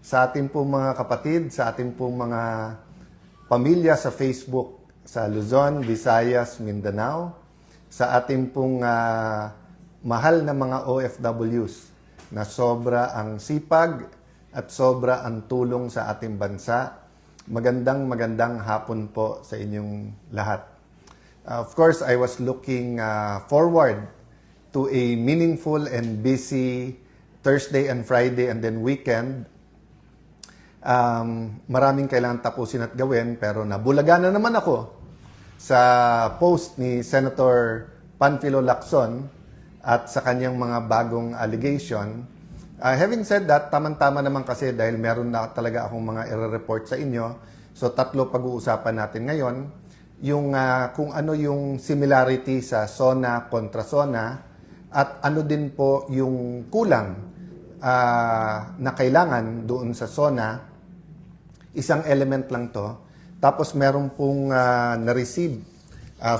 sa ating pong mga kapatid, sa ating pong mga pamilya sa Facebook sa Luzon, Visayas, Mindanao, sa ating pong mahal na mga OFWs na sobra ang sipag at sobra ang tulong sa ating bansa. Magandang hapon po sa inyong lahat. Of course, I was looking forward to a meaningful and busy Thursday and Friday and then weekend. Maraming kailangan tapusin at gawin, pero nabulaga na naman ako sa post ni Senator Panfilo Lacson at sa kanyang mga bagong allegation. Having said that, tamang-tama naman kasi dahil meron na talaga akong mga i-report sa inyo. So 3 pag-uusapan natin ngayon. Yung kung ano yung similarity sa SONA kontra SONA at ano din po yung kulang na kailangan doon sa SONA. Isang element lang to. Tapos meron pong na-receive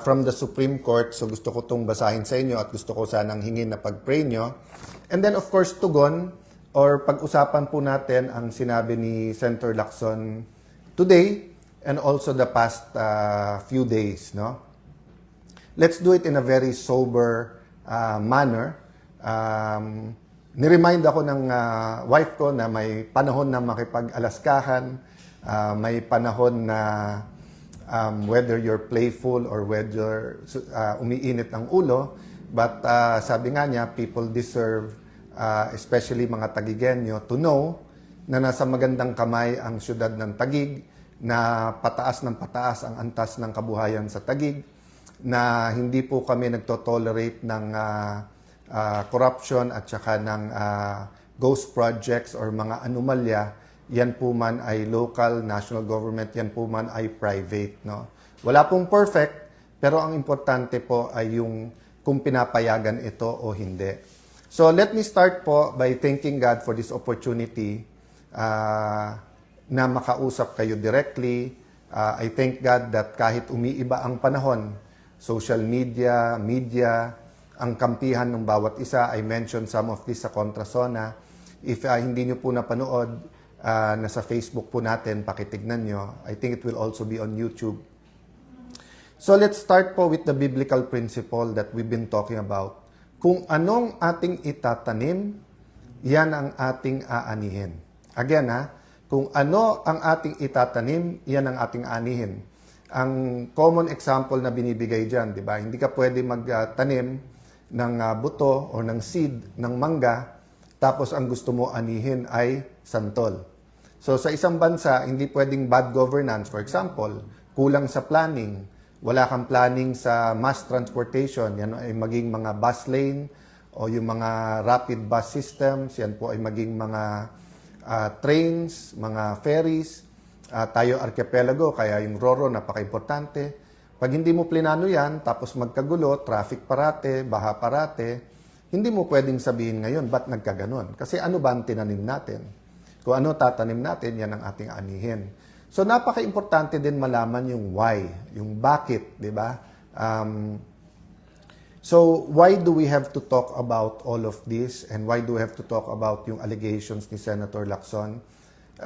from the Supreme Court. So gusto ko itong basahin sa inyo at gusto ko sanang hingin na pag-pray nyo. And then of course, tugon or pag-usapan po natin ang sinabi ni Senator Lacson today and also the past few days. No? Let's do it in a very sober manner. Niremind ako ng wife ko na may panahon na makipag-alaskahan, may panahon na whether you're playful or whether umiinit ang ulo, but sabi nga niya, people deserve, especially mga Tagigenyo, to know na nasa magandang kamay ang syudad ng Taguig, na pataas ng pataas ang antas ng kabuhayan sa Taguig, na hindi po kami nagtotolerate ng corruption at saka ng ghost projects or mga anomalya. Yan po man ay local, national government, yan po man ay private. No? Wala pong perfect, pero ang importante po ay yung kung pinapayagan ito o hindi. So let me start po by thanking God for this opportunity na makausap kayo directly. I thank God that kahit umiiba ang panahon, social media, ang kampihan ng bawat isa. I mentioned some of this sa Kontra SONA. If hindi nyo po napanood, nasa Facebook po natin, pakitignan nyo. I think it will also be on YouTube. So let's start po with the biblical principle that we've been talking about. Kung anong ating itatanim, yan ang ating aanihin. Again kung ano ang ating itatanim, yan ang ating aanihin. Ang common example na binibigay dyan, di ba? Hindi ka pwede magtanim ng buto o ng seed ng mangga, tapos ang gusto mo anihin ay santol. So sa isang bansa, hindi pwedeng bad governance. For example, kulang sa planning, wala kang planning sa mass transportation, yan ay maging mga bus lane o yung mga rapid bus systems, yan po ay maging mga trains, mga ferries, tayo archipelago, kaya yung RoRo napaka-importante. Pag hindi mo plinano yan, tapos magkagulo, traffic parate, baha parate, hindi mo pwedeng sabihin ngayon, ba't nagkaganon? Kasi ano ba ang tinanim natin? Kung ano tatanim natin, yan ang ating anihin. So napaka-importante din malaman yung why, yung bakit, di ba? So why do we have to talk about all of this and why do we have to talk about yung allegations ni Senator Lacson?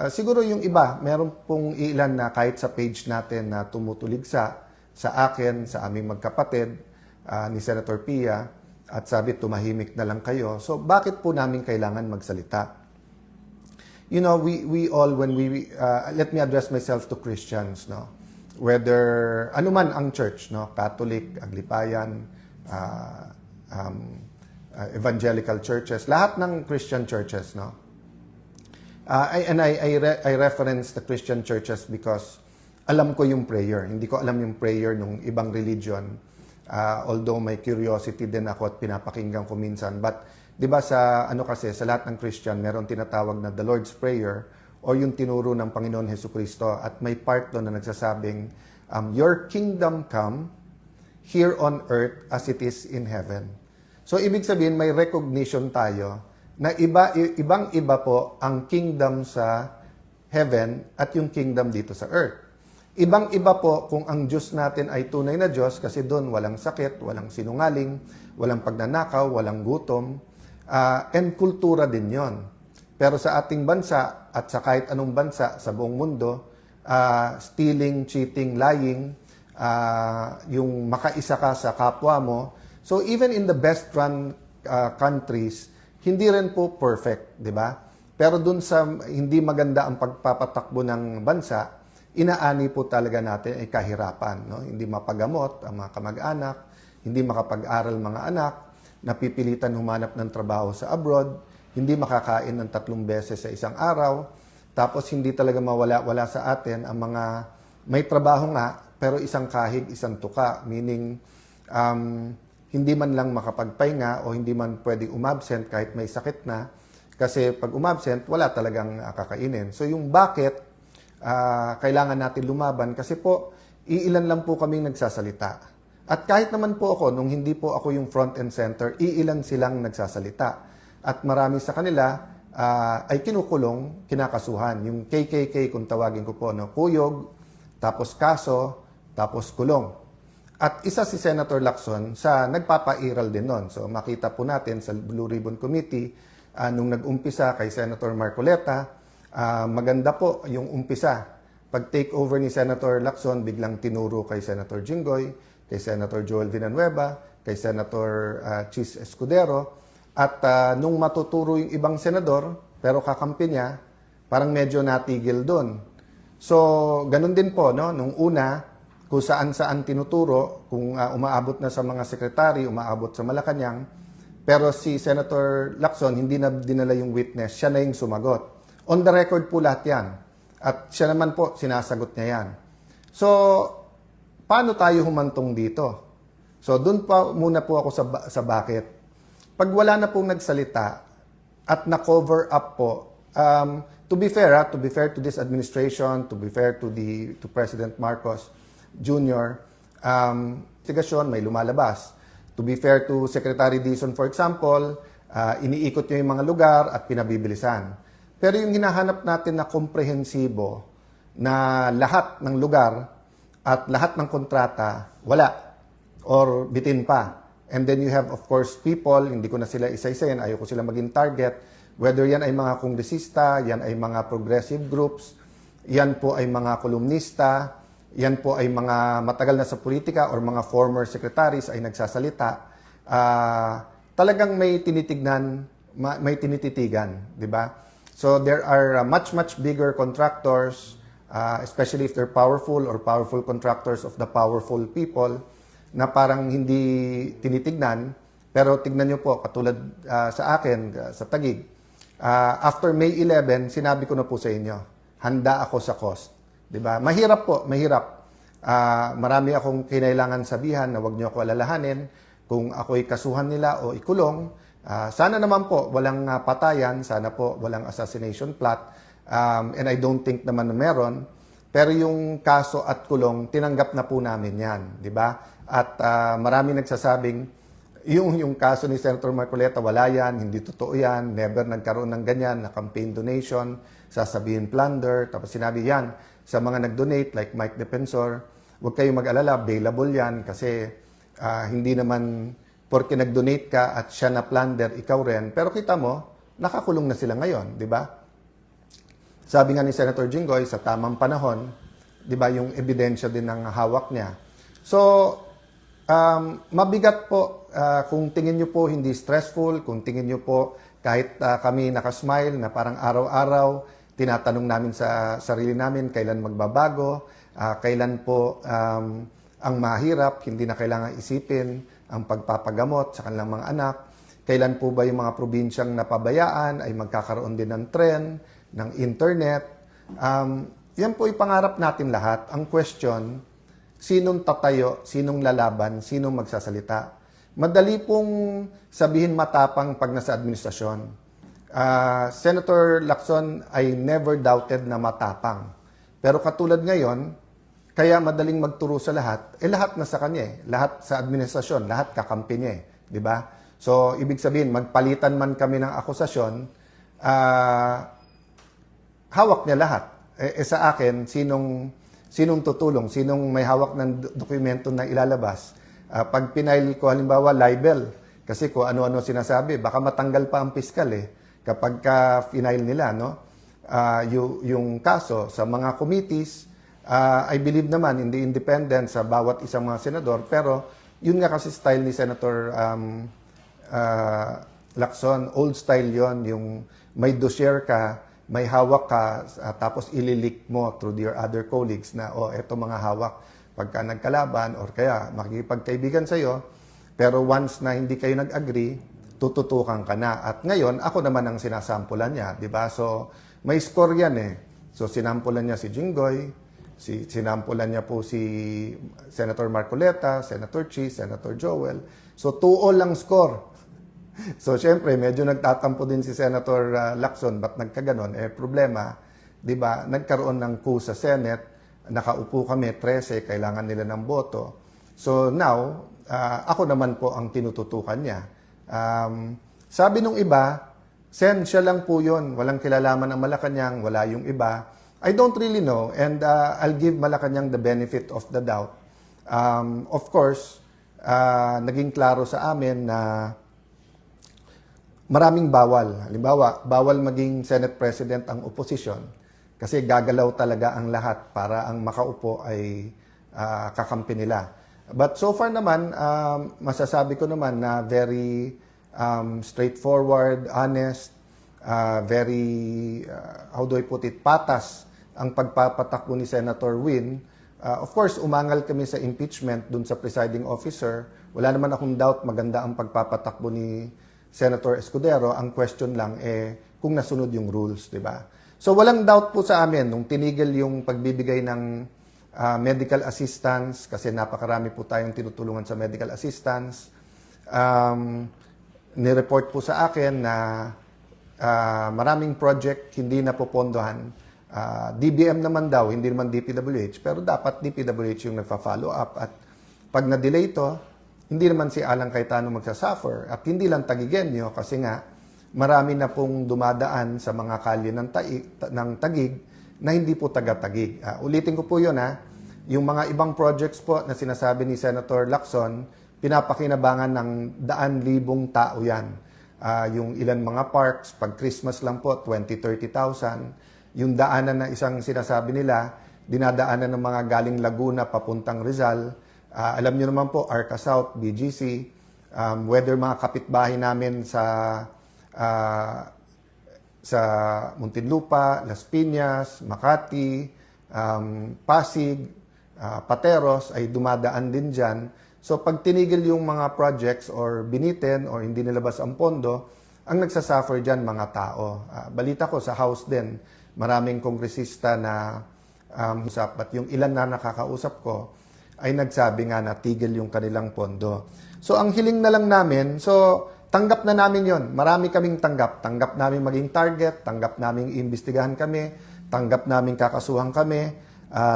Siguro yung iba, meron pong ilan na kahit sa page natin na tumutuligsa sa akin, sa aming magkapatid, ni Senator Pia, at sabi tumahimik na lang kayo. So bakit po namin kailangan magsalita? You know, we all, when let me address myself to Christians, no? Whether, ano man ang church, no? Catholic, Aglipayan, evangelical churches, lahat ng Christian churches, no? I reference the Christian churches because alam ko yung prayer. Hindi ko alam yung prayer ng ibang religion. Although may curiosity din ako at pinapakinggan ko minsan. But, di ba sa lahat ng Christian, meron tinatawag na the Lord's Prayer o yung tinuro ng Panginoon Hesukristo. At may part doon na nagsasabing, your kingdom come here on earth as it is in heaven. So, ibig sabihin, may recognition tayo na ibang-iba po ang kingdom sa heaven at yung kingdom dito sa earth. Ibang-iba po kung ang Diyos natin ay tunay na Diyos kasi doon walang sakit, walang sinungaling, walang pagnanakaw, walang gutom, and kultura din yon. Pero sa ating bansa at sa kahit anong bansa sa buong mundo, stealing, cheating, lying, yung makaisa ka sa kapwa mo. So even in the best run countries, hindi rin po perfect, di ba? Pero dun sa hindi maganda ang pagpapatakbo ng bansa, inaani po talaga natin ay kahirapan, no? Hindi mapagamot ang mga kamag-anak, hindi makapag-aral mga anak, napipilitan humanap ng trabaho sa abroad, hindi makakain ng 3 beses sa isang araw, tapos hindi talaga mawala-wala sa atin ang mga may trabaho nga, pero isang kahig, isang tuka, meaning hindi man lang makapagpahinga o hindi man pwedeng umabsent kahit may sakit na, kasi pag umabsent, wala talagang kakainin. So yung bakit kailangan natin lumaban, kasi po, iilan lang po kaming nagsasalita. At kahit naman po ako, nung hindi po ako yung front and center, iilan silang nagsasalita. At marami sa kanila ay kinukulong, kinakasuhan. Yung KKK, kung tawagin ko po, no? Kuyog, tapos kaso, tapos kulong. At isa si Senator Lacson sa nagpapairal din nun. So makita po natin sa Blue Ribbon Committee, nung nag-umpisa kay Senator Marcoleta, maganda po yung umpisa. Pag take over ni Senator Lacson, biglang tinuro kay Senator Jinggoy, kay Senator Joel Villanueva, kay Senator Chis Escudero. At nung matuturo yung ibang senador, pero kakampi niya, parang medyo natigil doon. So, ganun din po, no? Nung una, kung saan-saan tinuturo, kung umaabot na sa mga sekretary, umaabot sa Malacanang, pero si Senator Lacson, hindi na dinala yung witness, siya na yung sumagot. On the record po lahat yan. At siya naman po, sinasagot niya yan. So, paano tayo humantong dito? So, doon pa muna po ako sa bakit. Pag wala na pong nagsalita at na-cover up po, to be fair to this administration, to be fair to President Marcos Jr., investigasyon may lumalabas. To be fair to Secretary Dizon, for example, iniikot niyo yung mga lugar at pinabibilisan. Pero yung hinahanap natin na komprehensibo na lahat ng lugar at lahat ng kontrata, wala or bitin pa. And then you have, of course, people, hindi ko na sila isa-isayin, ayaw ko sila maging target, whether yan ay mga kongresista, yan ay mga progressive groups, yan po ay mga kolumnista, yan po ay mga matagal na sa politika or mga former secretaries ay nagsasalita, talagang may tinitignan, may tinititigan, di ba? So there are much bigger contractors, especially if they're powerful or powerful contractors of the powerful people, na parang hindi tinitignan. Pero tignan nyo po, katulad sa akin, sa Taguig, after May 11, sinabi ko na po sa inyo, handa ako sa cost. Diba? Mahirap po, mahirap. Marami akong kinailangan sabihan na wag nyo ako alalahanin kung ako'y kasuhan nila o ikulong. Sana naman po, walang patayan, sana po walang assassination plot, and I don't think naman na meron. Pero yung kaso at kulong, tinanggap na po namin yan, di ba? At marami nagsasabing, yung kaso ni Senator Marcoleta, wala yan, hindi totoo yan, never nagkaroon ng ganyan, na campaign donation, sasabihin plunder, tapos sinabi yan, sa mga nag-donate, like Mike Defensor, huwag kayong mag-alala, bailable yan, kasi hindi naman, porque nag-donate ka at siya na plunder, ikaw rin, pero kita mo, nakakulong na sila ngayon, di ba? Sabi nga ni Senator Jinggoy, sa tamang panahon, di ba, yung ebidensya din ng hawak niya. So, mabigat po kung tingin nyo po hindi stressful, kung tingin nyo po kahit kami nakasmile na parang araw-araw, tinatanong namin sa sarili namin kailan magbabago, kailan po ang mahirap, hindi na kailangan isipin ang pagpapagamot sa kanilang mga anak, kailan po ba yung mga probinsyang napabayaan ay magkakaroon din ng tren, ng internet. Yan po ipangarap natin lahat. Ang question, sinong tatayo, sinong lalaban, sinong magsasalita. Madali pong sabihin matapang pag nasa administrasyon. Senator Lacson, I never doubted na matapang. Pero katulad ngayon, kaya madaling magturo sa lahat, lahat nasa kanya eh. Lahat sa administrasyon, lahat kakampi niya eh. Di ba? So, ibig sabihin, magpalitan man kami ng akusasyon, hawak niya lahat. Sa akin, sinong tutulong, sinong may hawak ng dokumento na ilalabas. Pag pinail ko halimbawa libel, kasi kung ano-ano sinasabi, baka matanggal pa ang piskal eh. kapag ka-final nila, no? Yung kaso sa mga committees, I believe naman in the independence sa bawat isang mga senador, pero yun nga kasi style ni Senator Lacson, old style yon, yung may dossier ka, may hawak ka, tapos ililik mo through your other colleagues na, eto mga hawak pagka nagkalaban or kaya makikipagkaibigan sa'yo, pero once na hindi kayo nag-agree, tututukan ka na. At ngayon, ako naman ang sinasampulan niya, di ba? So, may score yan eh. So, sinampulan niya si Jinggoy, sinampulan niya po si Senator Marcoleta, Senator Chi, Senator Joel. So, 2-all lang score. So, syempre, medyo nagtatampo din si Senator Lacson, ba't nagkaganon? Problema, di ba, nagkaroon ng coup sa Senate, nakaupo kami, 13, kailangan nila ng boto. So, now, ako naman po ang tinututukan niya. Sabi nung iba, Sen, siya lang po yun, walang kilalaman ang Malacanang, wala yung iba. I don't really know, and I'll give Malacanang the benefit of the doubt. Of course, naging klaro sa amin na maraming bawal. Halimbawa, bawal maging Senate President ang opposition kasi gagalaw talaga ang lahat para ang makaupo ay kakampi nila. But so far naman, masasabi ko naman na very straightforward, honest, very, how do I put it, patas ang pagpapatakbo ni Senator Win. Of course, umangal kami sa impeachment dun sa presiding officer. Wala naman akong doubt maganda ang pagpapatakbo ni Senator Escudero. Ang question lang kung nasunod yung rules, di ba? So walang doubt po sa amin nung tinigil yung pagbibigay ng medical assistance kasi napakarami po tayong tinutulungan sa medical assistance. Nireport po sa akin na maraming project hindi napopondohan. DBM naman daw, hindi naman DPWH, pero dapat DPWH yung nagfa-follow up. At pag na-delay ito, hindi naman si Alan Cayetano magsasuffer. At hindi lang Tagigenyo kasi nga marami na pong dumadaan sa mga kalye ng Taguig na hindi po taga-Taguig. Ulitin ko po yun yung mga ibang projects po na sinasabi ni Senator Lacson, pinapakinabangan ng 100,000 tao yan. Yung ilan mga parks, pag Christmas lang po, 20,000-30,000. Yung daanan na isang sinasabi nila, dinadaanan ng mga galing Laguna papuntang Rizal. Alam nyo naman po, Arca South, BGC, whether mga kapitbahay namin sa Muntinlupa, Las Piñas, Makati, Pasig, Pateros ay dumadaan din dyan. So pag tinigil yung mga projects or binitin or hindi nilabas ang pondo, ang nagsasuffer dyan mga tao. Balita ko sa House din, maraming kongresista na usap at yung ilan na nakakausap ko ay nagsabi nga na tigil yung kanilang pondo. So ang hiling na lang namin, so tanggap na namin yon. Marami kaming tanggap. Tanggap namin maging target, tanggap namin iimbestigahan kami, tanggap namin kakasuhan kami,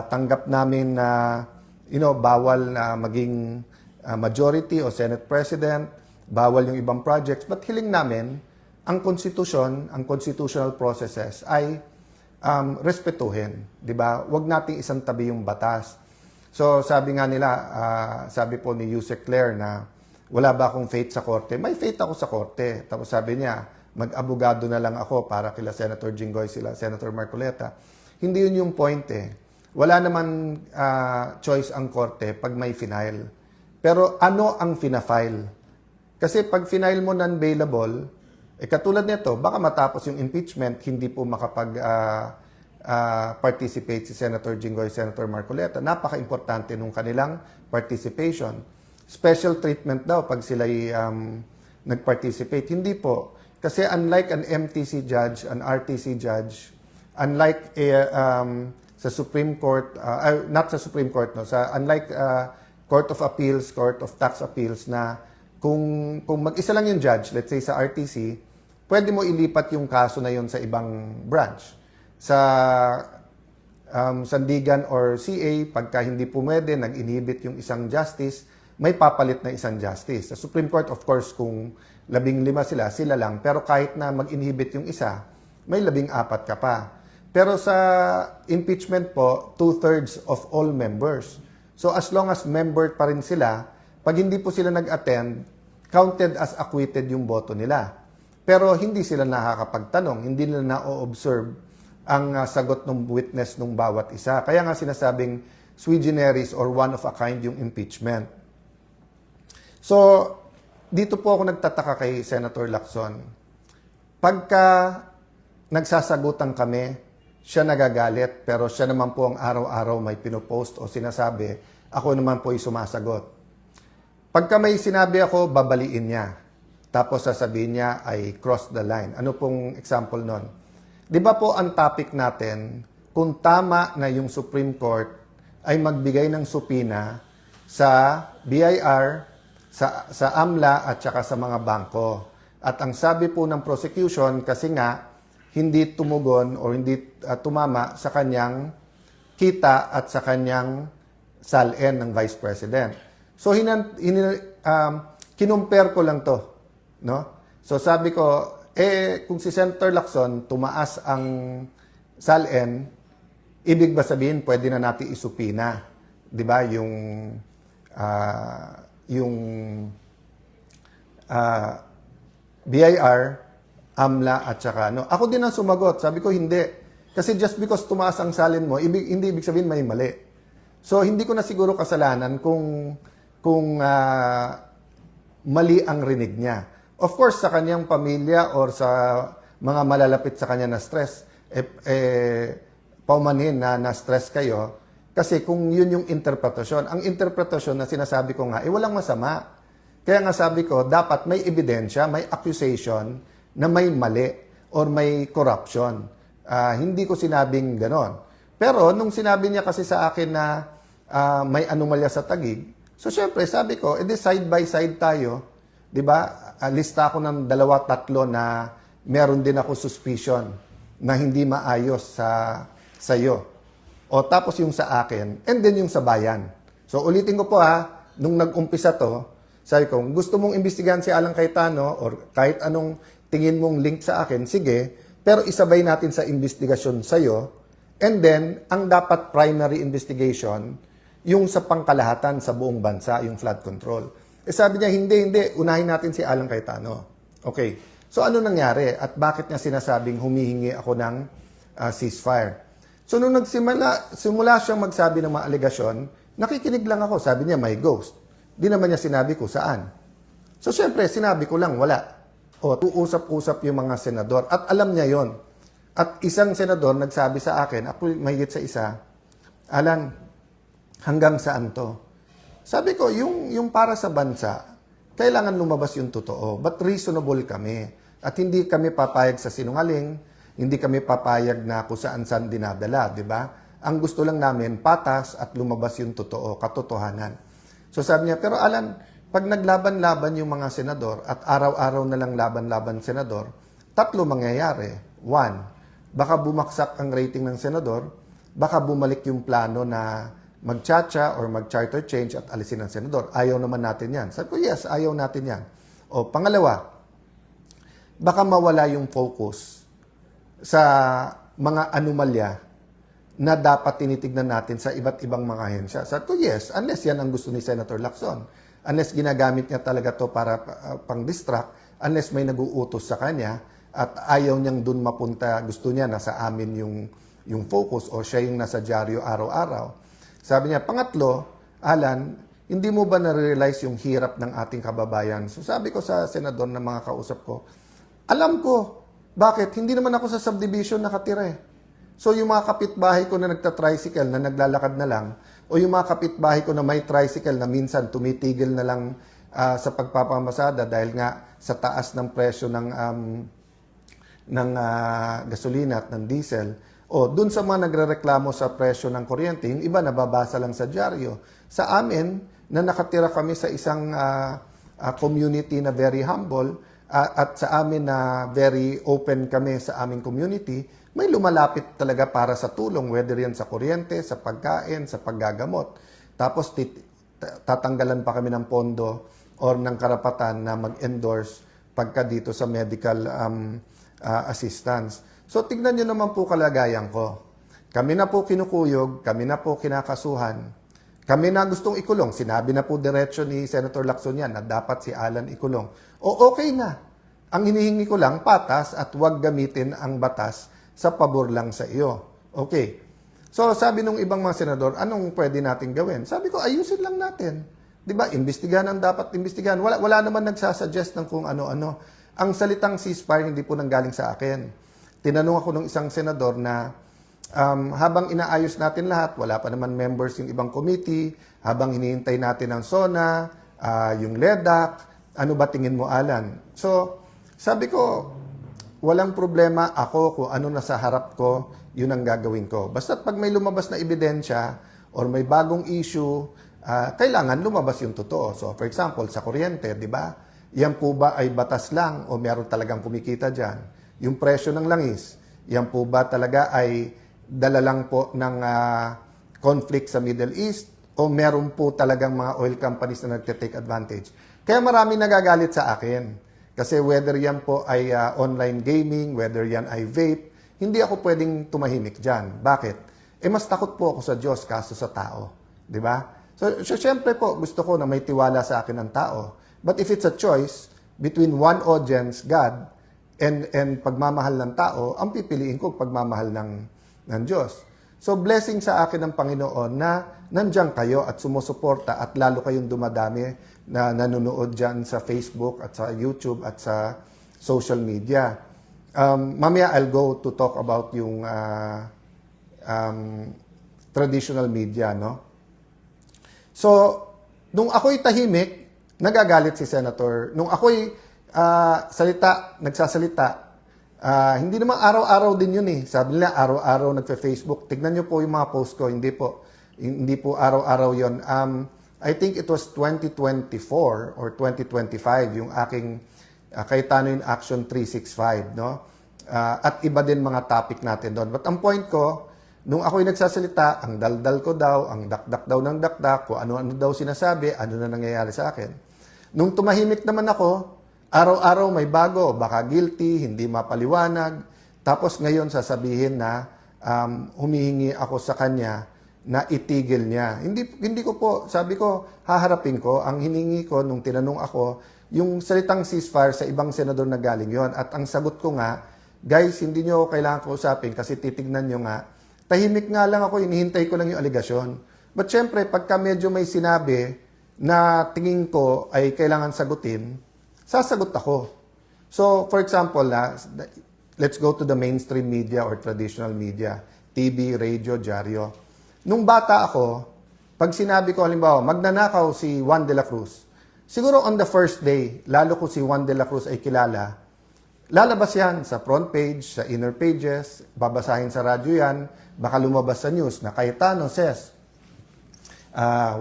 tanggap namin na bawal na maging majority o Senate President, bawal yung ibang projects. But hiling namin, ang konstitusyon, ang constitutional processes ay respetuhin, di ba? Huwag nating isang tabi yung batas. So sabi nga nila, sabi po ni Yusek Claire na wala ba akong faith sa korte? May faith ako sa korte. Tapos sabi niya, mag-abogado na lang ako para kila Senator Jinggoy, sila Senator Marcoleta. Hindi yun yung point Wala naman choice ang korte pag may final. Pero ano ang fina-file? Kasi pag final mo non-bailable, katulad nito, baka matapos yung impeachment, hindi po participate si Senator Jinggoy, Senator Marcoleta. Napaka-importante nung kanilang participation. Special treatment daw pag sila'y nag-participate. Hindi po. Kasi unlike an MTC judge, an RTC judge, unlike sa Supreme Court, not sa Supreme Court, no, unlike Court of Appeals, Court of Tax Appeals na kung mag-isa lang yung judge, let's say sa RTC, pwede mo ilipat yung kaso na yon sa ibang branch. Sa Sandigan or CA, pagka hindi pumwede, nag-inhibit yung isang justice, may papalit na isang justice. Sa Supreme Court, of course, kung 15 sila lang. Pero kahit na mag-inhibit yung isa, may 14 ka pa. Pero sa impeachment po, 2/3 of all members. So as long as member pa rin sila, pag hindi po sila nag-attend, counted as acquitted yung boto nila. pero hindi sila nakakapagtanong, hindi nila na-observe ang sagot ng witness ng bawat isa. Kaya nga sinasabing sui generis or one of a kind yung impeachment. So, dito po ako nagtataka kay Senator Lacson. Pagka nagsasagutan kami, siya nagagalit, pero siya naman po ang araw-araw may pinopost o sinasabi, ako naman po ay sumasagot. Pagka may sinabi ako, babaliin niya. Tapos sasabihin niya ay cross the line. Ano pong example nun? Di ba po ang topic natin, kung tama na yung Supreme Court ay magbigay ng supina sa BIR, sa AMLA at saka sa mga bangko. At ang sabi po ng prosecution, kasi nga, hindi tumugon o hindi tumama sa kanyang kita at sa kanyang SALN ng Vice President. So, kinumpare ko lang to. No? So, sabi ko, kung si Senator Lacson tumaas ang SALN, ibig ba sabihin, pwede na natin isupina. Di ba? Yung BIR, AMLA at saka ano. Ako din ang sumagot. Sabi ko hindi. Kasi just because tumaas ang salin mo, hindi ibig sabihin may mali. So hindi ko na siguro kasalanan kung mali ang rinig niya. Of course, sa kanyang pamilya or sa mga malalapit sa kanya na stress, paumanhin na na-stress kayo. Kasi kung yun yung interpretasyon, ang interpretasyon na sinasabi ko nga, walang masama. Kaya nga sabi ko, dapat may ebidensya, may accusation na may mali or may corruption. Hindi ko sinabing ganon. Pero nung sinabi niya kasi sa akin na may anomalya sa Taguig, so syempre sabi ko, edi side by side tayo. 'Di ba? Lista ako ng 2-3 na meron din ako suspicion na hindi maayos sa iyo. O tapos yung sa akin, and then yung sa bayan. So ulitin ko po nung nag-umpisa to, sabi ko, gusto mong imbestigahan si Alan Cayetano or kahit anong tingin mong link sa akin, sige, pero isabay natin sa investigasyon sa'yo, and then, ang dapat primary investigation, yung sa pangkalahatan sa buong bansa, yung flood control. Sabi niya, hindi, unahin natin si Alan Cayetano. Okay, so ano nangyari at bakit niya sinasabing humihingi ako ng ceasefire? So nung simula siyang magsabi ng mga alegasyon, nakikinig lang ako, sabi niya may ghost. Di naman niya sinabi ko saan. So syempre, sinabi ko lang, wala. O, uusap-usap yung mga senador. At alam niya yon. At isang senador nagsabi sa akin, ako mahigit sa isa, Alan, hanggang saan to? Sabi ko, yung para sa bansa, kailangan lumabas yung totoo. But reasonable kami. At hindi kami papayag sa sinungaling, hindi kami papayag na kung saan-saan dinadala, di ba? Ang gusto lang namin, patas at lumabas yung totoo, katotohanan. So sabi niya, pero Alan, pag naglaban-laban yung mga senador at araw-araw na lang laban-laban senador, 3 mangyayari. 1, baka bumaksak ang rating ng senador, baka bumalik yung plano na mag-chacha or mag-charter change at alisin ng senador. Ayaw naman natin yan. Sabi ko, yes, ayaw natin yan. O, pangalawa, baka mawala yung focus sa mga anomalya na dapat tinitignan natin sa iba't ibang mga ahensya. Sabi ko, yes, unless yan ang gusto ni Senator Lacson. Unless ginagamit niya talaga to para pang-distract, unless may nag-uutos sa kanya at ayaw niyang dun mapunta, gusto niya nasa amin yung focus o siya yung nasa dyaryo araw-araw. Sabi niya, pangatlo, Alan, hindi mo ba na-realize yung hirap ng ating kababayan? So sabi ko sa senador na mga kausap ko, alam ko, bakit? Hindi naman ako sa subdivision nakatira eh. So yung mga kapitbahay ko na nagta-tricycle, na naglalakad na lang, o yung mga kapitbahay ko na may tricycle na minsan tumitigil na lang sa pagpapamasada dahil nga sa taas ng presyo ng gasolina at ng diesel, o dun sa mga nagrereklamo sa presyo ng kuryente, yung iba nababasa lang sa dyaryo. Sa amin, na nakatira kami sa isang community na very humble, at sa amin na very open kami sa aming community, may lumalapit talaga para sa tulong, whether yan sa kuryente, sa pagkain, sa paggagamot. Tapos tatanggalan pa kami ng pondo or ng karapatan na mag-endorse pagka dito sa medical assistance. So tignan nyo naman po kalagayan ko. Kami na po kinukuyog, kami na po kinakasuhan, kami na gustong ikulong. Sinabi na po diretso ni Senator Lacson yan na dapat si Alan ikulong. O okay na. Ang hinihingi ko lang, patas at huwag gamitin ang batas sa pabor lang sa iyo. Okay. So, sabi nung ibang mga senador, anong pwede natin gawin? Sabi ko, ayusin lang natin. Di ba? Imbestigahan ang dapat imbestigahan. Wala naman nagsasuggest ng kung ano-ano. Ang salitang ceasefire hindi po nanggaling sa akin. Tinanong ako ng isang senador na habang inaayos natin lahat, wala pa naman members yung ibang committee, habang hinihintay natin ang SONA, yung LEDAC, ano ba tingin mo, Alan? So, sabi ko, walang problema ako kung ano nasa harap ko, yun ang gagawin ko. Basta pag may lumabas na ebidensya or may bagong issue, kailangan lumabas yung totoo. So, for example, sa kuryente, di ba? Yan po ba ay batas lang o meron talagang kumikita dyan? Yung presyo ng langis, yan po ba talaga ay dala lang po ng conflict sa Middle East o meron po talagang mga oil companies na nagte-take advantage? Kaya marami nagagalit sa akin. Kasi whether yan po ay online gaming, whether yan ay vape, hindi ako pwedeng tumahimik dyan. Bakit? Mas takot po ako sa Diyos kaso sa tao. Di ba? So syempre po, gusto ko na may tiwala sa akin ng tao. But if it's a choice between one audience, God, and pagmamahal ng tao, ang pipiliin ko pagmamahal ng Diyos. So blessing sa akin ng Panginoon na nandiyan kayo at sumusuporta at lalo kayong dumadami na nanonood dyan sa Facebook at sa YouTube at sa social media. Mamaya I'll go to talk about yung traditional media, no? So, nung ako'y tahimik, nagagalit si Senator. Nung ako'y nagsasalita, hindi naman araw-araw din yun eh. Sabi nila, araw-araw nagfe-Facebook. Tignan nyo po yung mga post ko. Hindi po araw-araw yun. I think it was 2024 or 2025 yung aking Cayetano in Action 365, no? At iba din mga topic natin doon. But ang point ko, nung ako'y nagsasalita, ang daldal ko daw, ang dakdak daw ng dakdak, kung ano-ano daw sinasabi, ano na nangyayari sa akin. Nung tumahimik naman ako, araw-araw may bago, baka guilty, hindi mapaliwanag. Tapos ngayon sasabihin na humihingi ako sa kanya na itigil niya. Hindi ko po, sabi ko, haharapin ko. Ang hiningi ko nung tinanong ako, yung salitang ceasefire sa ibang senador na galing yon. At ang sagot ko nga, guys, hindi nyo kailangan kausapin kasi titignan nyo nga. Tahimik nga lang ako, inihintay ko lang yung aligasyon. But syempre, pagka medyo may sinabi na tingin ko ay kailangan sagutin, sasagot ako. So, for example, let's go to the mainstream media or traditional media, TV, radio, dyaryo. Nung bata ako, pag sinabi ko, halimbawa, magnanakaw si Juan de la Cruz, siguro on the first day, lalo ko si Juan de la Cruz ay kilala, lalabas yan sa front page, sa inner pages, babasahin sa radyo yan, baka lumabas sa news na Cayetano says,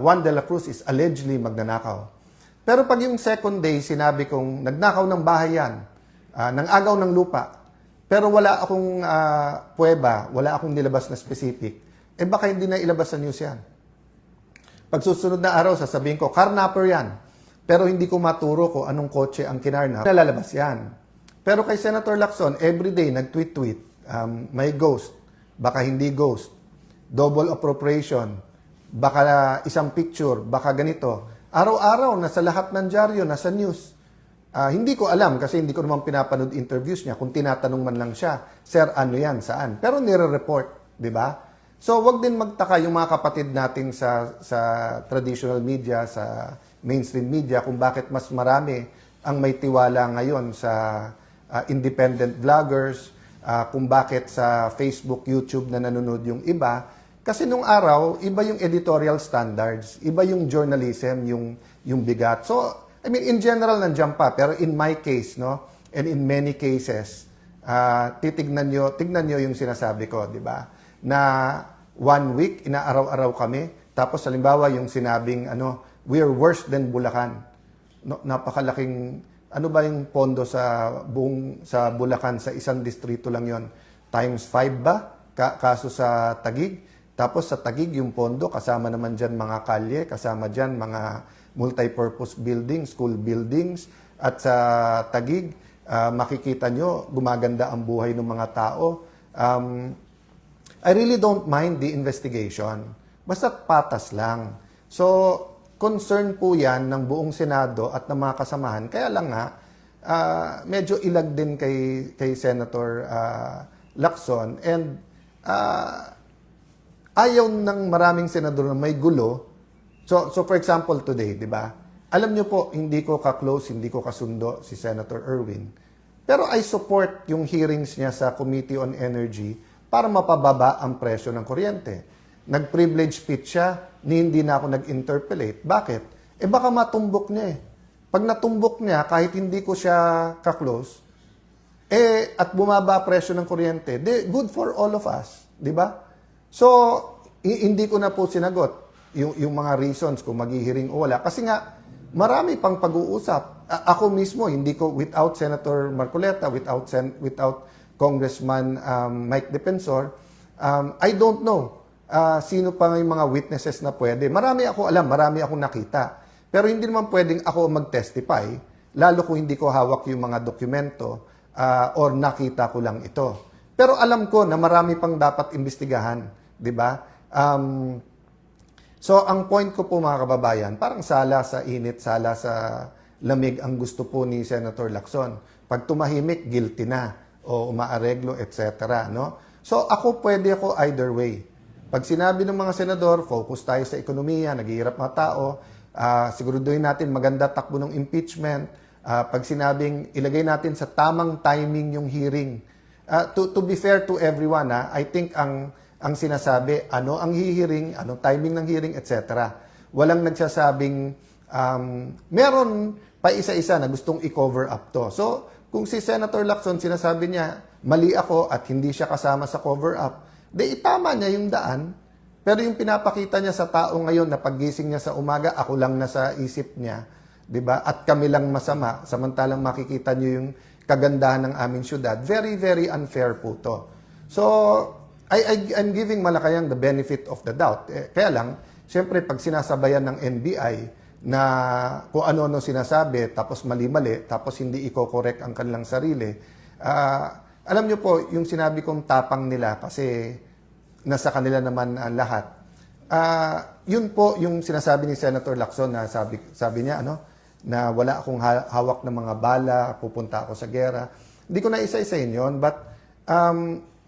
Juan de la Cruz is allegedly magnanakaw. Pero pag yung second day, sinabi kong nagnakaw ng bahay yan, ng agaw ng lupa, pero wala akong puweba, wala akong nilabas na specific, baka hindi na ilabas sa news yan. Pag susunod na araw, sasabihin ko, carnapper yan. Pero hindi ko maturo ko anong kotse ang kinarnap. Nalalabas yan. Pero kay Senator Lacson, everyday nag-tweet-tweet, may ghost, baka hindi ghost, double appropriation, baka isang picture, baka ganito. Araw-araw, nasa lahat ng dyaryo, nasa news. Hindi ko alam kasi hindi ko naman pinapanood interviews niya kung tinatanong man lang siya, Sir, ano yan, saan? Pero nire-report, di ba? So, wag din magtaka yung mga kapatid natin sa traditional media, sa mainstream media, kung bakit mas marami ang may tiwala ngayon sa independent vloggers, kung bakit sa Facebook, YouTube na nanonood yung iba. Kasi nung araw, iba yung editorial standards, iba yung journalism, yung bigat. So, I mean, in general, nandiyan pa. Pero in my case, no, and in many cases, tignan nyo yung sinasabi ko, di ba? Na 1 week, inaaraw-araw kami. Tapos, halimbawa, yung sinabing, we are worse than Bulacan. No, napakalaking, ano ba yung pondo sa Bulacan, sa isang distrito lang yon, times 5 ba? Kaso sa Taguig. Tapos sa Taguig, yung pondo, kasama naman dyan mga kalye, kasama dyan mga multi-purpose buildings, school buildings. At sa Taguig, makikita nyo, gumaganda ang buhay ng mga tao. I really don't mind the investigation. Basta patas lang. So, concern po yan ng buong Senado at ng mga kasamahan. Kaya lang nga, medyo ilag din kay Senator Lacson. And ayaw ng maraming senador na may gulo. So for example today, di ba? Alam niyo po, hindi ko ka-close, hindi ko kasundo si Senator Erwin. Pero I support yung hearings niya sa Committee on Energy para mapababa ang presyo ng kuryente. Nag-privilege speech siya, hindi na ako nag-interpellate. Bakit? Baka matumbok niya eh. Pag natumbok niya, kahit hindi ko siya ka-close, at bumaba presyo ng kuryente, good for all of us. Di ba? So, hindi ko na po sinagot yung mga reasons kung maghihiring o wala. Kasi nga, marami pang pag-uusap. Ako mismo, hindi ko, without Senator Marcoleta, without Congressman Mike Defensor, I don't know sino pa yung mga witnesses na pwede. Marami ako alam, marami akong nakita. Pero hindi naman pwedeng ako mag-testify, lalo kung hindi ko hawak yung mga dokumento or nakita ko lang ito. Pero alam ko na marami pang dapat imbestigahan, di ba? So, ang point ko po mga kababayan, parang sala sa init, sala sa lamig ang gusto po ni Senator Lacson. Pag tumahimik, guilty na o umaareglo, etc. No? So, pwede ako either way. Pag sinabi ng mga senador, focus tayo sa ekonomiya, naghihirap mga tao, siguraduhin natin maganda takbo ng impeachment. Pag sinabing ilagay natin sa tamang timing yung hearing. To be fair to everyone, I think ang sinasabi, ano ang hihiring, ano timing ng hearing, etc. Walang nagsasabing, meron pa isa-isa na gustong i-cover up to. So, kung si Senator Lacson sinasabi niya, mali ako at hindi siya kasama sa cover up, itama niya yung daan. Pero yung pinapakita niya sa tao ngayon na paggising niya sa umaga, ako lang nasa isip niya, 'di ba? At kami lang masama, samantalang makikita niyo yung kagandahan ng aming syudad. Very, very unfair po to. So, I'm giving Malacanang the benefit of the doubt. Kaya lang, siyempre, pag sinasabayan ng NBI na kung ano-ano sinasabi, tapos mali-mali, tapos hindi i-correct ang kanilang sarili, alam niyo po, yung sinabi kong tapang nila kasi nasa kanila naman ang lahat. Yun po yung sinasabi ni Senator Lacson na sabi niya, na wala akong hawak ng mga bala, pupunta ako sa gera. Hindi ko na isa-isahin yun, but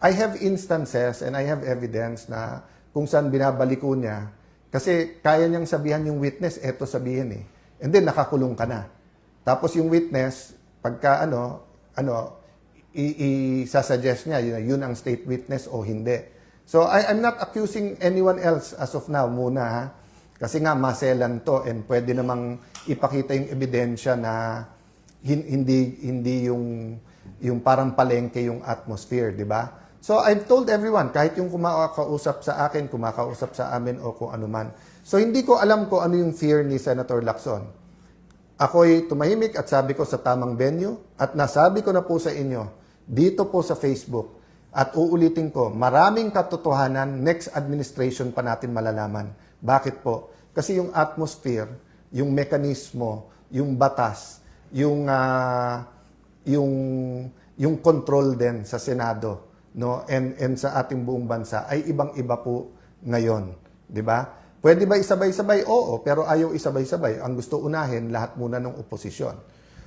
I have instances and I have evidence na kung saan binabaliko niya, kasi kaya niyang sabihan yung witness, eto sabihin eh. And then nakakulong ka na. Tapos yung witness, pagka isasuggest niya, yun ang state witness o hindi. So I'm not accusing anyone else as of now muna ha. Kasi nga maselan to and pwede namang ipakita yung ebidensya na hindi yung parang palengke yung atmosphere, di ba? So I've told everyone, kahit yung kumakausap sa akin, kumakausap sa amin o kung ano man. So hindi ko alam kung ano yung fear ni Senator Lacson. Ako'y tumahimik at sabi ko sa tamang venue at nasabi ko na po sa inyo dito po sa Facebook at uulitin ko, maraming katotohanan, next administration pa natin malalaman. Bakit po? Kasi yung atmosphere, yung mekanismo, yung batas, yung control din sa Senado, no, and sa ating buong bansa ay ibang-iba po ngayon, 'di ba? Pwede ba isabay-sabay? Oo, pero ayaw isabay-sabay. Ang gusto unahin lahat muna ng oposisyon.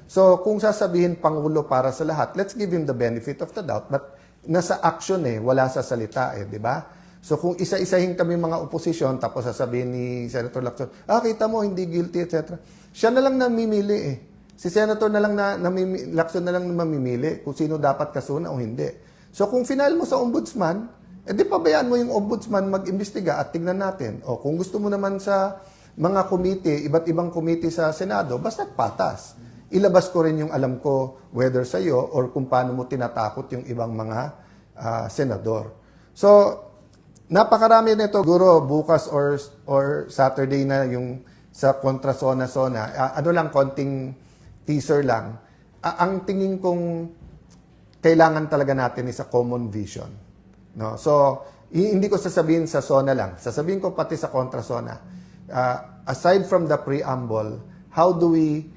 So, kung sasabihin pangulo para sa lahat, let's give him the benefit of the doubt, but nasa action wala sa salita 'di ba? So kung isa-isahin kami mga oposisyon, tapos sasabihin ni Senator Lacson, kita mo, hindi guilty, etc. Siya na lang namimili eh. Si Senator na lang Lacson na lang mamimili kung sino dapat kasuna o hindi. So kung final mo sa ombudsman, di pabayaan mo yung ombudsman mag-imbestiga at tignan natin. O kung gusto mo naman sa mga committee, iba't ibang committee sa Senado, basta patas. Ilabas ko rin yung alam ko, whether sa iyo or kung paano mo tinatakot yung ibang mga senador. So, napakarami nito, guro, bukas or Saturday na yung sa kontra zona-zona. Konting teaser lang. Ang tingin kong kailangan talaga natin is a common vision. No? So, hindi ko sasabihin sa zona lang. Sasabihin ko pati sa kontra zona. Aside from the preamble, how do we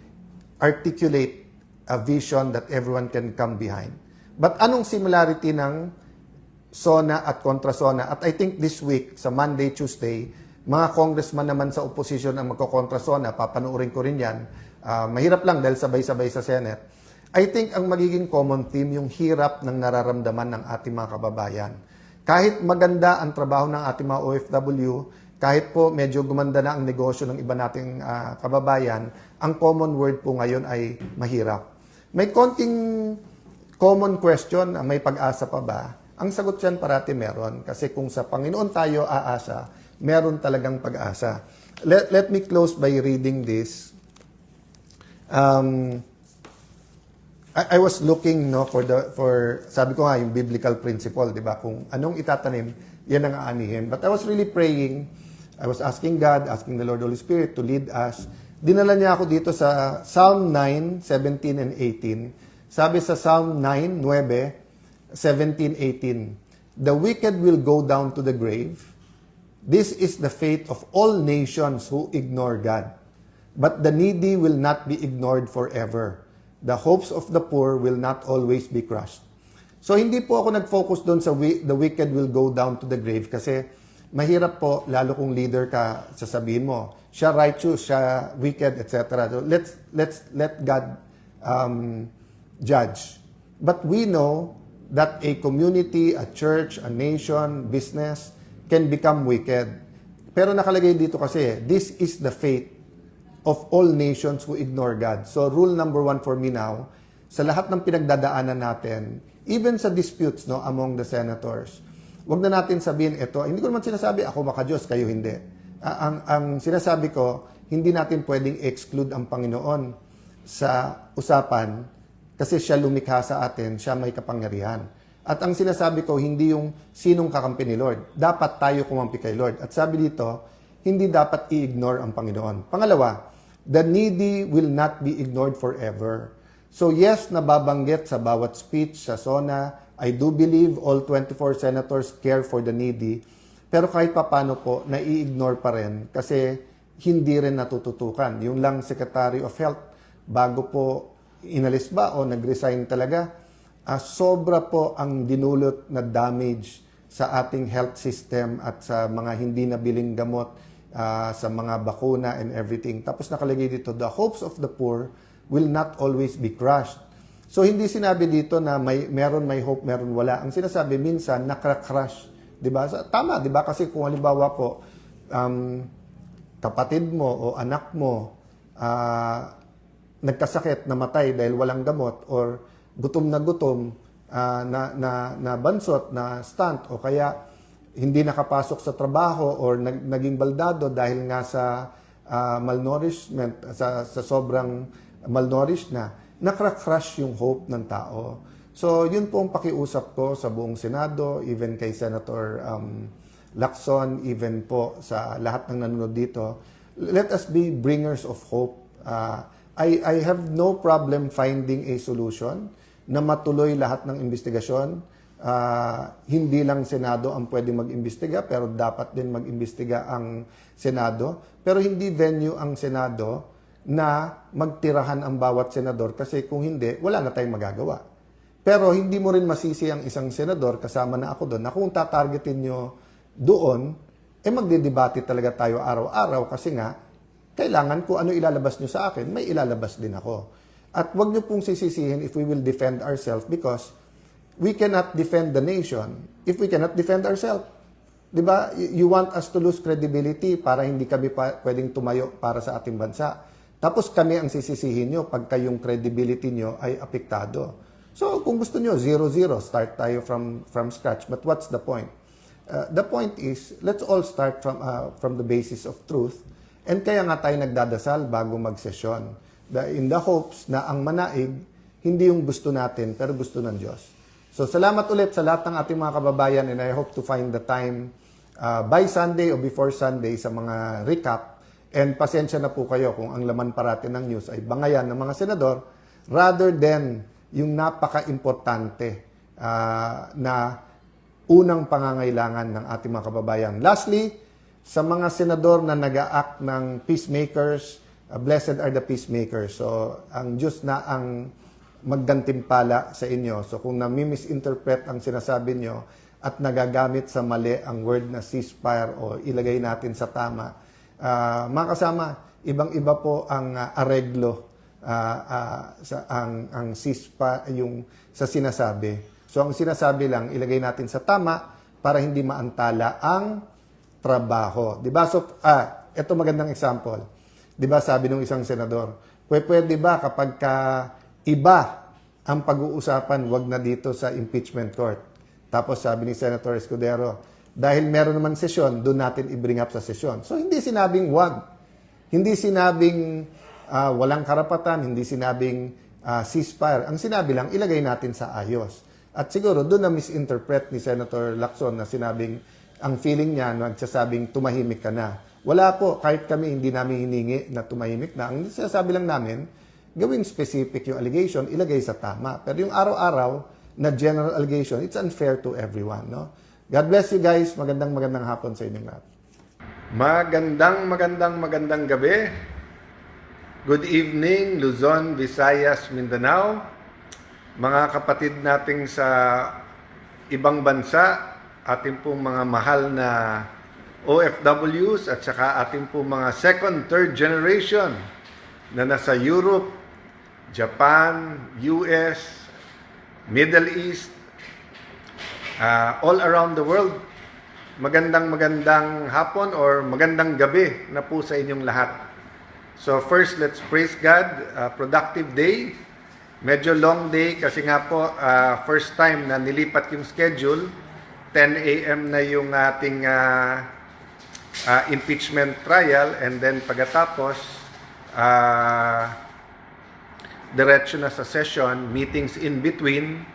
articulate a vision that everyone can come behind? But anong similarity ng zona at kontra-zona? At I think this week, sa Monday, Tuesday, mga congressman naman sa opposition ang magko-kontra-zona, papanoorin ko rin yan. Mahirap lang dahil sabay-sabay sa Senate. I think ang magiging common theme, yung hirap ng nararamdaman ng ating mga kababayan. Kahit maganda ang trabaho ng ating mga OFW, kahit po medyo gumanda na ang negosyo ng iba nating kababayan, ang common word po ngayon ay mahirap. May konting common question, may pag-asa pa ba? Ang sagot dyan parati meron. Kasi kung sa Panginoon tayo aasa, meron talagang pag-asa. Let me close by reading this. I was looking for sabi ko nga yung biblical principle, 'di ba? Kung anong itatanim, yan ang aanihin. But I was really praying. I was asking God, asking the Lord Holy Spirit to lead us. Dinala niya ako dito sa Psalm 9, 17 and 18. Sabi sa Psalm 9, 9, 17, 18, "The wicked will go down to the grave. This is the fate of all nations who ignore God. But the needy will not be ignored forever. The hopes of the poor will not always be crushed." So hindi po ako nag-focus doon sa the wicked will go down to the grave kasi mahirap po, lalo kung leader ka, sasabihin mo, siya righteous, siya wicked, etc. So let God judge. But we know that a community, a church, a nation, business can become wicked. Pero nakalagay dito kasi, this is the fate of all nations who ignore God. So rule number 1 for me now, sa lahat ng pinagdadaanan natin, even sa disputes among the senators, wag na natin sabihin ito, hindi ko naman sinasabi ako maka-Diyos, kayo hindi. Ang sinasabi ko, hindi natin pwedeng exclude ang Panginoon sa usapan kasi siya lumikha sa atin, siya may kapangyarihan. At ang sinasabi ko, hindi yung sinong kakampi ni Lord. Dapat tayo kumampi kay Lord. At sabi dito, hindi dapat i-ignore ang Panginoon. Pangalawa, the needy will not be ignored forever. So yes, nababanggit sa bawat speech, sa SONA, I do believe all 24 senators care for the needy. Pero kahit papano po, nai-ignore pa rin kasi hindi rin natututukan. Yung lang Secretary of Health, bago po inalis ba o nag-resign talaga, sobra po ang dinulot na damage sa ating health system at sa mga hindi nabiling gamot, sa mga bakuna and everything. Tapos nakalagay dito, the hopes of the poor will not always be crushed. So hindi sinabi dito na meron may hope, meron wala. Ang sinasabi minsan nakra-crush, 'di ba? Tama, 'di ba? Kasi kung halimbawa po kapatid mo o anak mo nagkasakit, namatay dahil walang gamot or gutom na bansot, na stunt o kaya hindi nakapasok sa trabaho or naging baldado dahil nga sa malnourishment, sa sobrang malnourished nakra-crush yung hope ng tao. So, yun po ang pakiusap ko sa buong Senado, even kay Senator Lacson, even po sa lahat ng nanonood dito. Let us be bringers of hope. I have no problem finding a solution na matuloy lahat ng investigasyon. Hindi lang Senado ang pwede mag-imbestiga, pero dapat din mag-imbestiga ang Senado. Pero hindi venue ang Senado na magtirahan ang bawat senador kasi kung hindi, wala na tayong magagawa. Pero hindi mo rin masisi ang isang senador, kasama na ako doon, na kung tatargetin nyo doon, magdidebate talaga tayo araw-araw kasi nga, kailangan ko ano ilalabas nyo sa akin, may ilalabas din ako. At wag nyo pong sisisihin if we will defend ourselves because we cannot defend the nation if we cannot defend ourselves. Diba? You want us to lose credibility para hindi kami pwedeng tumayo para sa ating bansa. Tapos kami ang sisisihin nyo pagka yung credibility nyo ay apektado. So kung gusto nyo, 0-0, start tayo from scratch. But what's the point? The point is, let's all start from the basis of truth. And kaya nga tayo nagdadasal bago magsesyon. In the hopes na ang manaig, hindi yung gusto natin, pero gusto ng Diyos. So salamat ulit sa lahat ng ating mga kababayan and I hope to find the time by Sunday or before Sunday sa mga recap. And pasensya na po kayo kung ang laman parati ng news ay bangayan ng mga senador rather than yung napaka-importante na unang pangangailangan ng ating mga kababayan. Lastly, sa mga senador na nag-a-act ng peacemakers, blessed are the peacemakers. So, ang Diyos na ang maggantimpala sa inyo. So, kung nami-misinterpret ang sinasabi nyo at nagagamit sa mali ang word na ceasefire o ilagay natin sa tama, mga kasama, ibang-iba po ang areglo ang CISPA yung sa sinasabi. So ang sinasabi lang, ilagay natin sa tama para hindi maantala ang trabaho. 'Di ba? So ito magandang example. 'Di ba sabi ng isang senador, pwede ba kapag iba ang pag-uusapan, wag na dito sa impeachment court. Tapos sabi ni Senator Escudero, dahil meron naman sesyon, doon natin i-bring up sa sesyon. So hindi sinabing wag. Hindi sinabing walang karapatan, hindi sinabing ceasefire. Ang sinabi lang, ilagay natin sa ayos. At siguro doon na misinterpret ni Senator Lacson na sinabing, ang feeling niya, nagsasabing tumahimik ka na. Wala po, kahit kami hindi namin hiningi na tumahimik na. Ang sinasabi lang namin, gawing specific yung allegation, ilagay sa tama. Pero yung araw-araw na general allegation, it's unfair to everyone. No? God bless you guys. Magandang hapon sa inyong lahat. Magandang gabi. Good evening, Luzon, Visayas, Mindanao. Mga kapatid nating sa ibang bansa, ating pong mga mahal na OFWs at saka ating pong mga second, third generation na nasa Europe, Japan, US, Middle East, all around the world. Magandang hapon or magandang gabi na po sa inyong lahat. So first, let's praise God. Productive day. Medyo long day kasi nga po first time na nilipat yung schedule. 10 a.m. na yung ating impeachment trial and then pagkatapos diretso na sa session, meetings in between.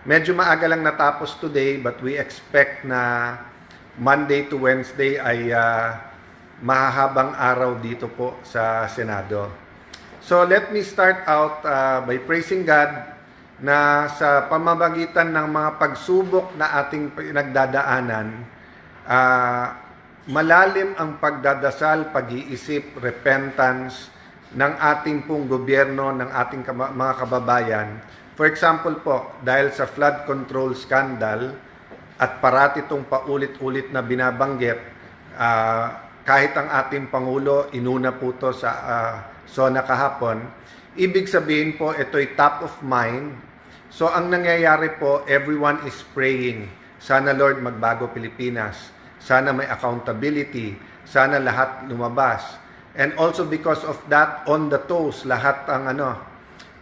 Medyo maaga lang natapos today but we expect na Monday to Wednesday ay mahahabang araw dito po sa Senado. So let me start out by praising God na sa pamamagitan ng mga pagsubok na ating pinagdadaanan, malalim ang pagdadasal, pag-iisip, repentance ng ating pong gobyerno, ng ating mga kababayan. For example po, dahil sa flood control scandal at parati itong paulit-ulit na binabanggit, kahit ang ating Pangulo, inuna po ito sa SONA kahapon, ibig sabihin po ito'y top of mind. So ang nangyayari po, everyone is praying. Sana Lord magbago Pilipinas. Sana may accountability. Sana lahat lumabas. And also because of that, on the toes, lahat ang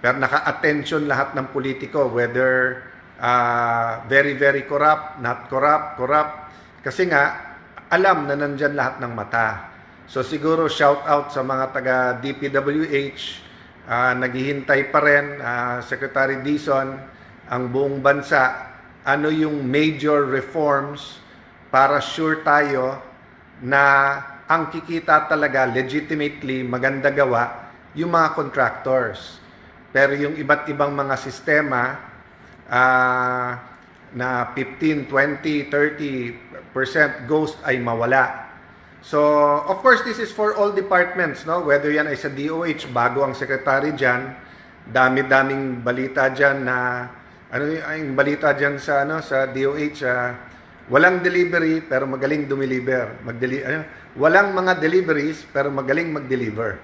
pero naka-attention lahat ng politiko, whether very, very corrupt, not corrupt, corrupt. Kasi nga, alam na nandyan lahat ng mata. So siguro shout out sa mga taga DPWH, naghihintay pa rin, Secretary Dizon, ang buong bansa, ano yung major reforms para sure tayo na ang kikita talaga legitimately maganda gawa yung mga contractors. Pero yung iba't ibang mga sistema na 15, 20, 30% ghost ay mawala. So, of course, this is for all departments, no? Whether yan ay sa DOH, bago ang secretary dyan, dami-daming balita dyan na, yung balita dyan sa, sa DOH, walang delivery pero magaling dumiliver. Walang mga deliveries pero magaling mag-deliver.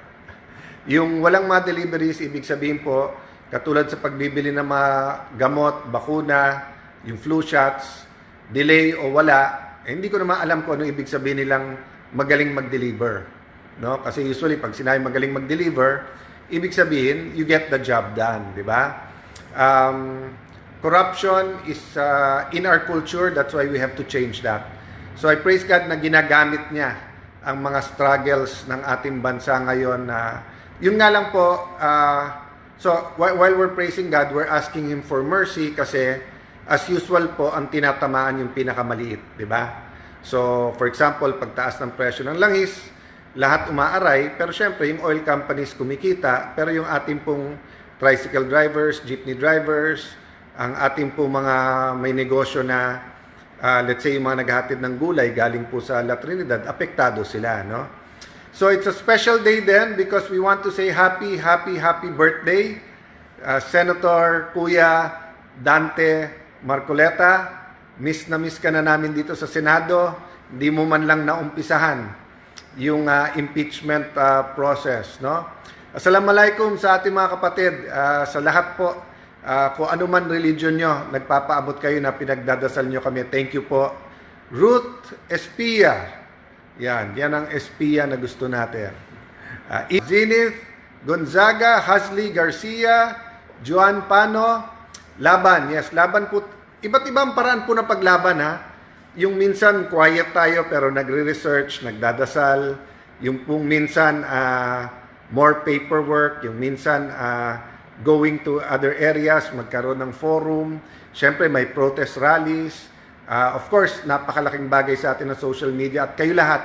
Yung walang mga deliveries, ibig sabihin po, katulad sa pagbibili ng mga gamot, bakuna, yung flu shots, delay o wala, hindi ko naman alam kung ano ibig sabihin nilang magaling mag-deliver. No? Kasi usually, pag sinabi magaling mag-deliver, ibig sabihin, you get the job done. Di ba? Corruption is in our culture, that's why we have to change that. So I praise God na ginagamit niya ang mga struggles ng ating bansa ngayon. Yun nga lang po, so while we're praising God, we're asking Him for mercy kasi as usual po, ang tinatamaan yung pinakamaliit, di ba? So, for example, pagtaas ng presyo ng langis, lahat umaaray, pero syempre, yung oil companies kumikita, pero yung ating pong tricycle drivers, jeepney drivers, ang ating pong mga may negosyo na, let's say, yung mga naghahatid ng gulay galing po sa La Trinidad, apektado sila, no? So, it's a special day then because we want to say happy birthday, Senator Kuya Dante Marcoleta. Miss na miss ka na namin dito sa Senado. Hindi mo man lang naumpisahan yung impeachment process, no? Assalamualaikum sa ating mga kapatid. Sa lahat po, kung ano man religion nyo, nagpapaabot kayo na pinagdadasal nyo kami. Thank you po. Ruth Espia. Yan ang Espia na gusto natin. Zenith Gonzaga, Hasley Garcia, Juan Pano, laban. Yes, laban po. Iba't ibang paraan po ng paglaban ha. Yung minsan quiet tayo pero nagre-research, nagdadasal. Yung pong minsan more paperwork, yung minsan going to other areas, magkaroon ng forum. Siyempre may protest rallies. Of course, napakalaking bagay sa atin ng social media at kayo lahat.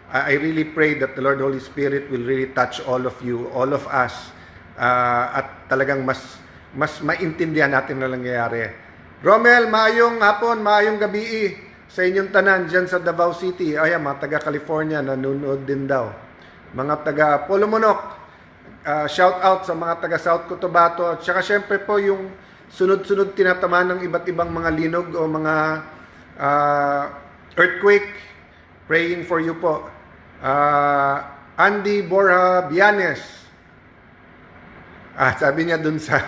I really pray that the Lord Holy Spirit will really touch all of you, all of us. At talagang mas maintindihan natin na nangyayari. Romel, maayong hapon, maayong gabi sa inyong tanan dyan sa Davao City. Ayan, mga taga-California, nanonood din daw. Mga taga-Polomonok, shout out sa mga taga-South Cotabato. At saka syempre po yung sunod-sunod tinatamaan ng iba't ibang mga linog o mga earthquake. Praying for you po. Andy Borja Bianes. Sabi niya dun sa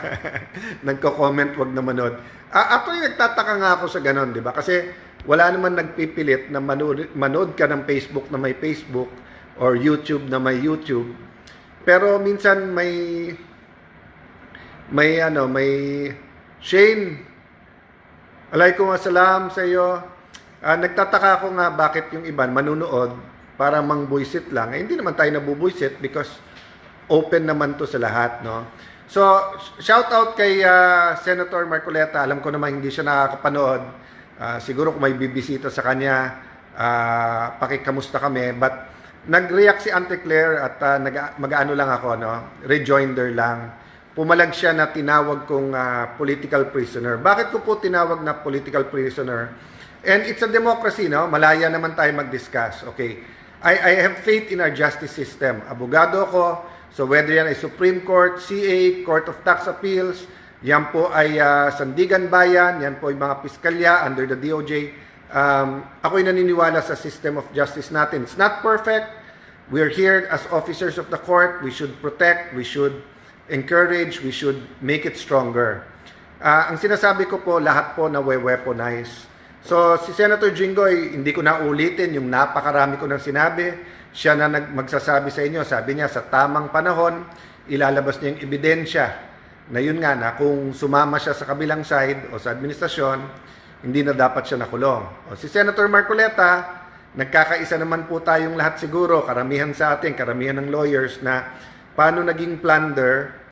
nagko-comment, wag na manood. Actually, nagtataka nga ako sa ganon, di ba? Kasi wala naman nagpipilit na manood ka ng Facebook na may Facebook or YouTube na may YouTube. Pero minsan may Shane, alaykum assalam sa iyo. Nagtataka ako nga bakit yung iban manunood para mang-buisit lang. Hindi naman tayo nabubuisit because open naman to sa lahat, no? So, shout out kay Senator Marcoleta. Alam ko naman hindi siya nakakapanood. Siguro kung may bibisita sa kanya, pakikamusta kami. But nag-react si Auntie Claire at mag-ano lang ako, no? Rejoinder lang. Pumalag siya na tinawag kong political prisoner. Bakit ko po tinawag na political prisoner? And it's a democracy, no? Malaya naman tayo mag-discuss. Okay. I have faith in our justice system. Abogado ko. So whether yan ay Supreme Court, CA, Court of Tax Appeals, yan po ay Sandigan Bayan, yan po ay mga piskalya under the DOJ. Ako'y naniniwala sa system of justice natin. It's not perfect. We're here as officers of the court. We should protect, we should encourage, we should make it stronger. Ang sinasabi ko po, lahat po na weaponize. So si Senator Jinggoy, hindi ko na ulitin yung napakarami ko nang sinabi. Siya na magsasabi sa inyo, sabi niya sa tamang panahon, ilalabas niya yung ebidensya na yun nga na kung sumama siya sa kabilang side o sa administrasyon, hindi na dapat siya nakulong. O si Senator Marcoleta, nagkakaisa naman po tayong lahat siguro, karamihan sa atin, karamihan ng lawyers na paano naging plunder